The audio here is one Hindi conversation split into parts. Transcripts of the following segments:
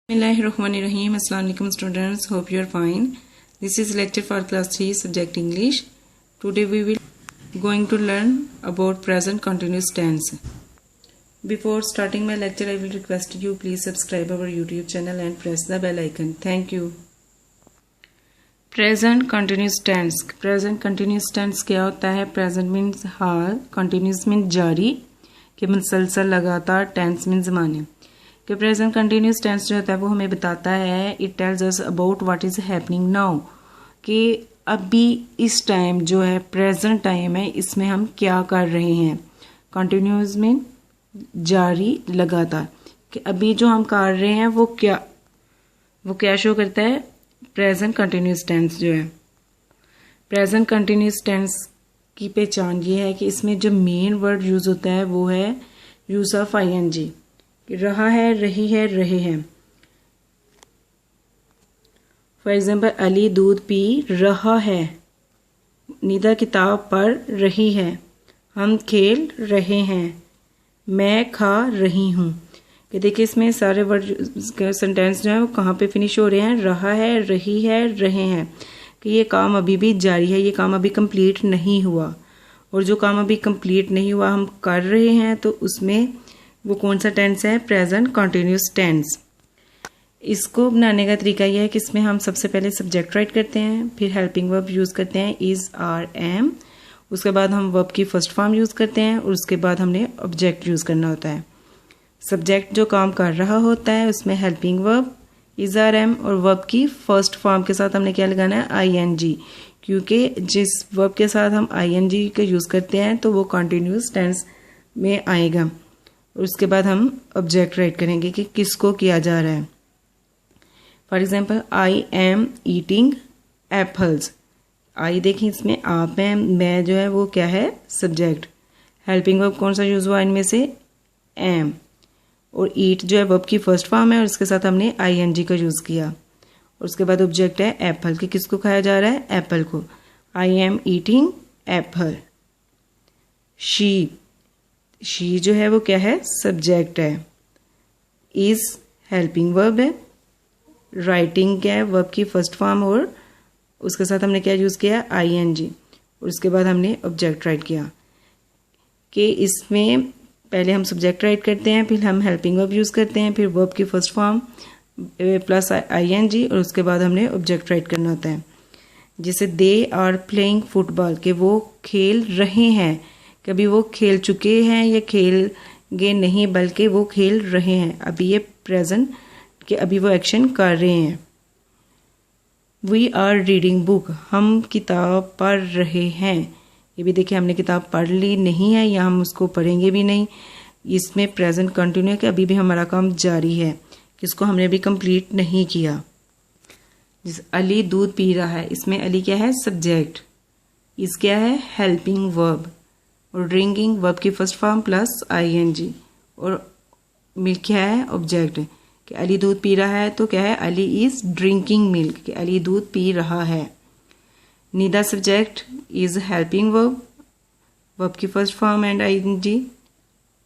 Bismillahirrahmanirrahim. Assalamu alaikum students. Hope you are fine. This is lecture for class 3 subject English. Today we will going to learn about present continuous tense. Before starting my lecture, I will request you please subscribe our YouTube channel and press the bell icon. Thank you. Present continuous tense. Present continuous tense क्या होता है? Present means हाल, continuous means जारी, कि मुसलसल लगातार, tense means ज़माने कि प्रेजेंट कंटिन्यूस टेंस जो होता है वो हमें बताता है, it tells us about what is happening now, कि अभी इस टाइम जो है प्रेजेंट टाइम है, इसमें हम क्या कर रहे हैं. कंटिन्यूस में जारी लगातार, कि अभी जो हम कर रहे हैं वो क्या शो करता है. प्रेजेंट कंटिन्यूस टेंस जो है, प्रेजेंट कंटिन्यूस टेंस की पहचान ये है कि इसमें जो मेन वर्ड यूज होता है वो है यूज ऑफ ING. रहा है, रही है, रहे हैं. फॉर एग्जाम्पल, अली दूध पी रहा है, निदा किताब पढ़ रही है, हम खेल रहे हैं, मैं खा रही हूँ. कि देखिए इसमें सारे वर्ड सेंटेंस जो है वो कहाँ पे फिनिश हो रहे हैं. रहा है, रही है, रहे हैं, कि ये काम अभी भी जारी है, ये काम अभी कंप्लीट नहीं हुआ. और जो काम अभी कंप्लीट नहीं हुआ हम कर रहे हैं, तो उसमें वो कौन सा टेंस है? Present continuous tense. इसको बनाने का तरीका यह है कि इसमें हम सबसे पहले सब्जेक्ट राइट करते हैं, फिर हेल्पिंग वर्ब यूज़ करते हैं इज, आर, एम. उसके बाद हम वर्ब की फर्स्ट फॉर्म यूज़ करते हैं और उसके बाद हमने ऑब्जेक्ट यूज़ करना होता है. सब्जेक्ट जो काम कर रहा होता है उसमें helping verb is, are, am, और वर्ब की फर्स्ट फॉर्म के साथ हमने क्या लगाना है? ING. क्योंकि जिस वर्ब के साथ हम ING का यूज़ करते हैं तो वो कंटिन्यूस टेंस में आएगा. उसके बाद हम ऑब्जेक्ट राइट करेंगे कि किसको किया जा रहा है. For example, I am eating apples. I देखिए इसमें आप है, मैं जो है वो क्या है? सब्जेक्ट. हेल्पिंग वर्ब कौन सा यूज हुआ इनमें से? एम. और ईट जो है वर्ब की फर्स्ट फॉर्म है और इसके साथ हमने ING का यूज किया. और उसके बाद ऑब्जेक्ट है एप्पल, कि किसको खाया जा रहा है? एप्पल को. आई एम ईटिंग एप्पल. शी जो है वो क्या है? सब्जेक्ट है. इज हेल्पिंग वर्ब है. राइटिंग क्या है? वर्ब की फर्स्ट फॉर्म और उसके साथ हमने क्या यूज किया? ING. और उसके बाद हमने ऑब्जेक्ट राइट किया. कि इसमें पहले हम सब्जेक्ट राइट करते हैं, फिर हम हेल्पिंग वर्ब यूज करते हैं, फिर वर्ब की फर्स्ट फॉर्म प्लस ING, और उसके बाद हमने ऑब्जेक्ट राइट करना होता है. जैसे दे आर प्लेइंग फुटबॉल, कि वो खेल रहे हैं, कभी वो खेल चुके हैं या खेलेंगे नहीं, बल्कि वो खेल रहे हैं. अभी ये प्रेजेंट कि अभी वो एक्शन कर रहे हैं. वी आर रीडिंग बुक, हम किताब पढ़ रहे हैं. ये भी देखिए हमने किताब पढ़ ली नहीं है या हम उसको पढ़ेंगे भी नहीं. इसमें प्रेजेंट कंटिन्यू है कि अभी भी हमारा काम जारी है, किसको हमने अभी कंप्लीट नहीं किया. जिस अली दूध पी रहा है, इसमें अली क्या है? सब्जेक्ट. इस क्या है? Helping verb. और ड्रिंकिंग वर्ब की फर्स्ट फॉर्म प्लस ING. और मिल्क क्या है? ऑब्जेक्ट. कि अली दूध पी रहा है तो क्या है? अली इज ड्रिंकिंग मिल्क, कि अली दूध पी रहा है. Nida subject, is helping verb, verb की first form and ING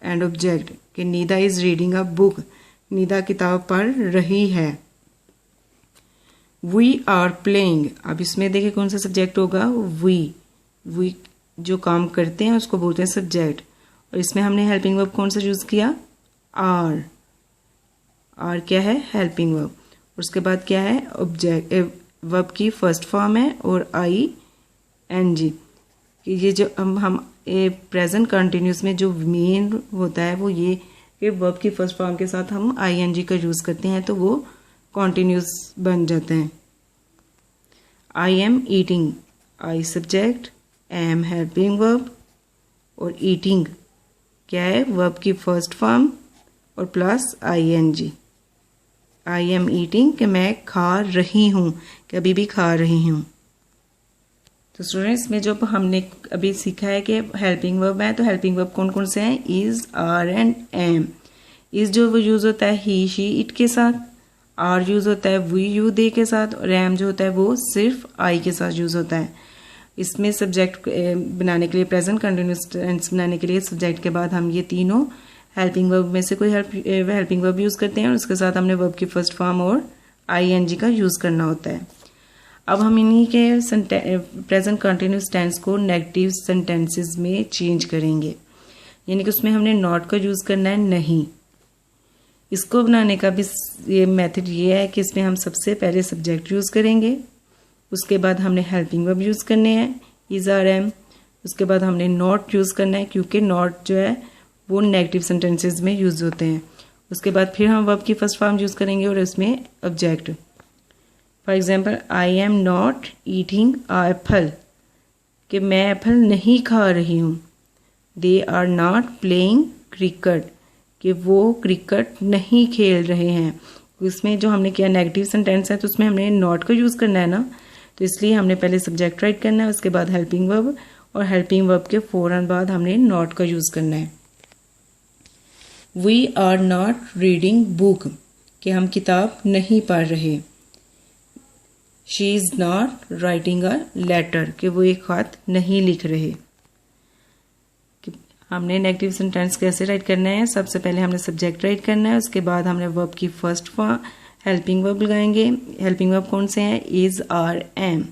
and object, कि Nida is reading a book, Nida किताब पढ़ रही है. वी आर प्लेइंग, अब इसमें देखिए कौन सा सब्जेक्ट होगा? वी जो काम करते हैं उसको बोलते हैं सब्जेक्ट. और इसमें हमने हेल्पिंग वर्ब कौन सा यूज किया? आर. आर क्या है? Helping verb. उसके बाद क्या है? ऑब्जेक्ट. वर्ब की फर्स्ट फॉर्म है और ING. ये जो हम प्रेजेंट कंटिन्यूस में जो मेन होता है वो ये कि वर्ब की फर्स्ट फॉर्म के साथ हम ING का यूज करते हैं तो वो कंटिन्यूस बन जाते हैं. आई am eating, I subject, am helping verb, और ईटिंग क्या है? वर्ब की फर्स्ट फॉर्म और plus ING. I am eating, कि मैं खा रही हूँ, कि अभी भी खा रही हूँ. तो स्टूडेंट्स में जो हमने अभी सीखा है कि हेल्पिंग वर्ब है, तो हेल्पिंग वर्ब कौन कौन से हैं? Is, are and am. Is जो वो यूज होता है ही, शी, इट के साथ. आर यूज होता है वी, यू, दे के साथ. और एम जो होता है वो सिर्फ आई के साथ यूज होता है. इसमें सब्जेक्ट बनाने के लिए, प्रेजेंट कंटिन्यूस टेंस बनाने के लिए सब्जेक्ट के बाद हम ये तीनों हेल्पिंग वर्ब में से कोई हेल्पिंग वर्ब यूज़ करते हैं और उसके साथ हमने वर्ब की फर्स्ट फॉर्म और आईएनजी का यूज़ करना होता है। अब हम इन्हीं के प्रेजेंट कंटिन्यूस टेंस को नेगेटिव सेंटेंसेस में चेंज करेंगे, यानी कि उसमें हमने नॉट का यूज़ करना है नहीं। इसको बनाने का भी ये मेथड ये है कि इसमें हम सबसे पहले सब्जेक्ट यूज़ करेंगे, उसके बाद हमने हेल्पिंग वर्ब यूज़ करने हैं इज आर एम, उसके बाद हमने नॉट यूज़ करना है क्योंकि नॉट जो है वो नेगेटिव सेंटेंसेस में यूज़ होते हैं। उसके बाद फिर हम वर्ब की फर्स्ट फॉर्म यूज़ करेंगे और उसमें object. For example I am not eating apple, कि मैं एप्पल नहीं खा रही हूँ। They are not playing cricket, कि वो क्रिकेट नहीं खेल रहे हैं। इसमें जो हमने किया नेगेटिव सेंटेंस है तो उसमें हमने नॉट का यूज़ करना है ना, तो इसलिए हमने पहले सब्जेक्ट राइट करना है, उसके बाद हेल्पिंग वर्ब और हेल्पिंग वर्ब के फौरन बाद हमने नॉट का यूज़ करना है। We are not reading book, कि हम किताब नहीं पढ़ रहे। She is not writing a letter, कि वो एक खत नहीं लिख रहे। हमने नेगेटिव सेंटेंस कैसे राइट करना है, सबसे पहले हमने सब्जेक्ट राइट करना है, उसके बाद हमने वर्ब की फर्स्ट फॉर्म हेल्पिंग वर्ब लगाएंगे। हेल्पिंग वर्ब कौन से हैं, इज आर एम।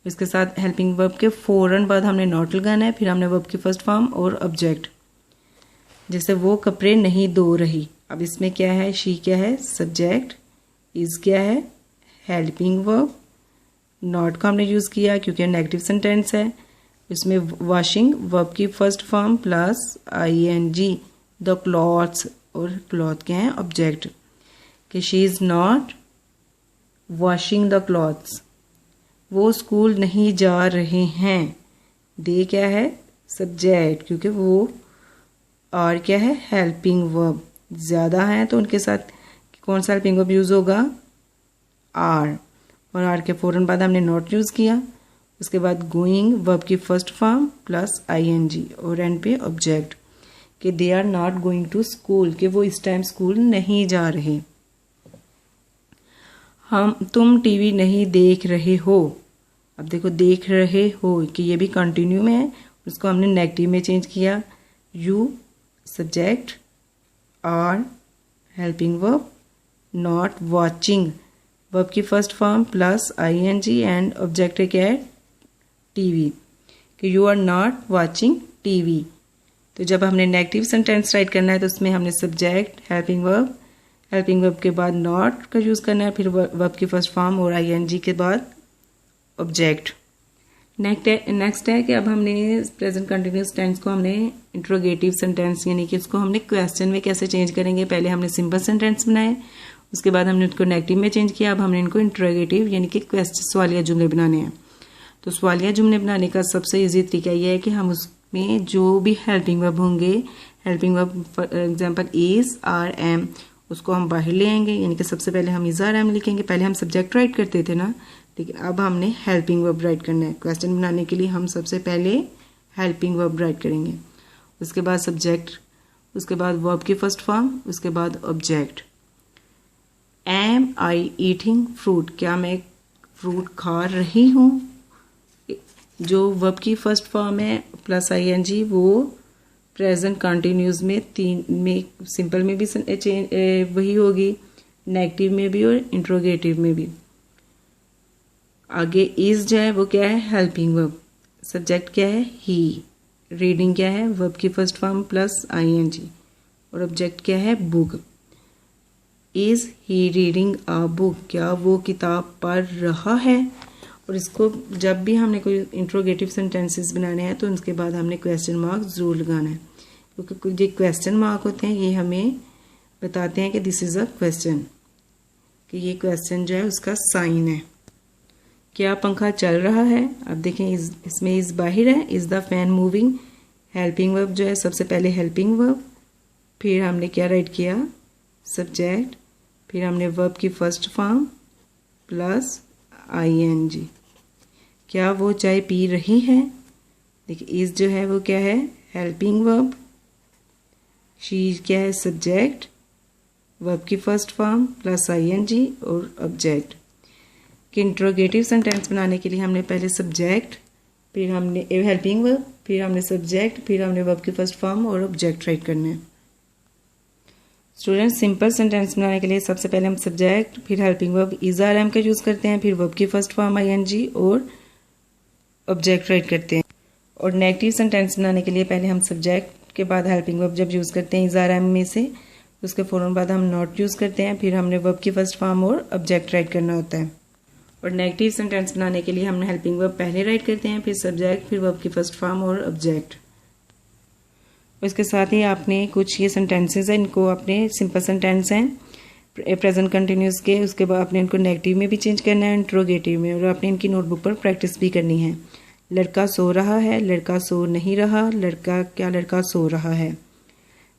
इसके साथ हेल्पिंग वर्ब के फौरन बाद हमने नॉट लगाना है, फिर हमने वर्ब की फर्स्ट फॉर्म और ऑब्जेक्ट। जैसे वो कपड़े नहीं धो रही, अब इसमें क्या है, शी क्या है सब्जेक्ट, इज क्या है हेल्पिंग वर्ब, नॉट का हमने यूज़ किया क्योंकि नेगेटिव सेंटेंस है। इसमें वॉशिंग वर्ब की first form plus ING, the clothes, और क्लॉथ क्या है ऑब्जेक्ट, कि she is not washing the clothes, वो स्कूल नहीं जा रहे हैं। दे क्या है सब्जेक्ट क्योंकि वो, और क्या है हेल्पिंग वर्ब, ज़्यादा है तो उनके साथ कौन सा हेल्पिंग वर्ब यूज़ होगा, आर, और आर के फौरन बाद हमने नॉट यूज़ किया। उसके बाद गोइंग वर्ब की फर्स्ट फॉर्म प्लस आईएनजी और एंड पे ऑब्जेक्ट, कि they are not going to school, कि वो इस टाइम स्कूल नहीं जा रहे। तुम टीवी नहीं देख रहे हो, अब देखो देख रहे हो कि ये भी कंटिन्यू में है, उसको हमने नेगेटिव में चेंज किया। You subject, are helping verb, not watching verb की first form plus ING and object क्या है टीवी, कि you are not watching TV. तो जब हमने नेगेटिव सेंटेंस राइट करना है तो उसमें हमने सब्जेक्ट हेल्पिंग वर्ब के बाद नॉट का यूज़ करना है, फिर वर्ब की फर्स्ट फॉर्म और आईएनजी के बाद ऑब्जेक्ट। नेक्स्ट है कि अब हमने प्रेजेंट कंटिन्यूस टेंस को हमने इंट्रोगेटिव सेंटेंस यानी कि उसको हमने क्वेश्चन में कैसे चेंज करेंगे। पहले हमने सिंपल सेंटेंस बनाए, उसके बाद हमने उसको नेगेटिव में चेंज किया, अब हमने इनको इंट्रोगेटिव यानी कि क्वेश्चन सवालिया जुमले बनाने हैं। तो सवालिया जुमले बनाने का सबसे ईजी तरीका यह है कि हम उसमें जो भी हेल्पिंग वर्ब होंगे, helping verb for example is are am, उसको हम बाहर ले आएंगे, यानी कि सबसे पहले हम इज आर एम लिखेंगे। पहले हम सब्जेक्ट राइट करते थे ना, लेकिन अब हमने हेल्पिंग वर्ब राइट करना है। क्वेश्चन बनाने के लिए हम सबसे पहले हेल्पिंग वर्ब राइट करेंगे, उसके बाद सब्जेक्ट, उसके बाद वर्ब की फर्स्ट फॉर्म, उसके बाद ऑब्जेक्ट। एम आई ईटिंग फ्रूट, क्या मैं फ्रूट खा रही हूँ। जो वर्ब की फर्स्ट फॉर्म है प्लस आईएनजी वो प्रेजेंट कंटिन्यूस में तीन में, सिंपल में भी वही होगी, नेगेटिव में भी और इंट्रोगेटिव में भी। आगे इज जो है वो क्या है हेल्पिंग वर्ब, सब्जेक्ट क्या है ही, रीडिंग क्या है वर्ब की फर्स्ट फॉर्म प्लस आईएनजी और ऑब्जेक्ट क्या है book. Is he reading a book, क्या वो किताब पढ़ रहा है। और इसको जब भी हमने कोई इंट्रोगेटिव सेंटेंसेस बनाने हैं तो उसके बाद हमने क्वेश्चन मार्क जरूर लगाना है, क्योंकि जो क्वेश्चन मार्क होते हैं ये हमें बताते हैं कि दिस इज़ अ क्वेश्चन, कि ये क्वेश्चन जो है उसका साइन है। क्या पंखा चल रहा है, अब देखें इसमें इस बाहर है, is the fan moving. Helping verb जो है सबसे पहले हेल्पिंग वर्ब, फिर हमने क्या राइट किया सब्जेक्ट, फिर हमने वर्ब की फर्स्ट फॉर्म प्लस आईएनजी। क्या वो चाय पी रही है, देखिए इज जो है वो क्या है हेल्पिंग वर्ब, शी क्या है सब्जेक्ट, वर्ब की फर्स्ट फॉर्म प्लस आईएनजी और ऑब्जेक्ट। कि इंट्रोगेटिव सेंटेंस बनाने के लिए हमने पहले सब्जेक्ट, फिर हमने हेल्पिंग वर्ब, फिर हमने सब्जेक्ट, फिर हमने वर्ब की फर्स्ट फॉर्म और ऑब्जेक्ट राइट करने हैं। स्टूडेंट्स, सिंपल सेंटेंस बनाने के लिए सबसे पहले हम सब्जेक्ट, फिर helping verb is are am का यूज करते हैं, फिर वर्ब की फर्स्ट फॉर्म आईएनजी और ऑब्जेक्ट राइट करते हैं। और नेगेटिव सेंटेंस बनाने के लिए पहले हम सब्जेक्ट के बाद हेल्पिंग वर्ब जब यूज करते हैं इज आर एम में से, उसके फौरन बाद हम नॉट यूज करते हैं, फिर हमने वर्ब की फर्स्ट फॉर्म और ऑब्जेक्ट राइट करना होता है। और नेगेटिव सेंटेंस बनाने के लिए हमने हेल्पिंग वर्ब पहले राइट करते हैं, फिर सब्जेक्ट, फिर वर्ब की फर्स्ट फॉर्म और ऑब्जेक्ट। इसके साथ ही आपने कुछ ये सेंटेंसेस हैं, इनको अपने सिंपल सेंटेंस हैं प्रेजेंट कंटिन्यूस के, उसके बाद आपने इनको नेगेटिव में भी चेंज करना है, इंट्रोगेटिव में, और आपने इनकी नोटबुक पर प्रैक्टिस भी करनी है। लड़का सो रहा है, लड़का सो नहीं रहा, लड़का सो रहा है।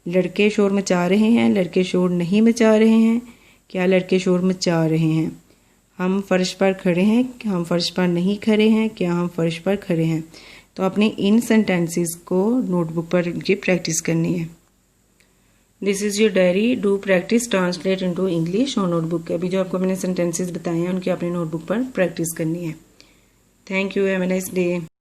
लड़के शोर मचा रहे हैं, लड़के शोर नहीं मचा रहे हैं, क्या लड़के शोर मचा रहे हैं। हम फर्श पर खड़े हैं, हम फर्श पर नहीं खड़े हैं, क्या हम फर्श पर खड़े हैं। तो आपने इन सेंटेंसेस को नोटबुक पर इनकी प्रैक्टिस करनी है। This is your diary, do practice translate into English on notebook. अभी जो आपको मैंने सेंटेंसेस बताए हैं उनकी आपने नोटबुक पर प्रैक्टिस करनी है। Thank you, have a nice day.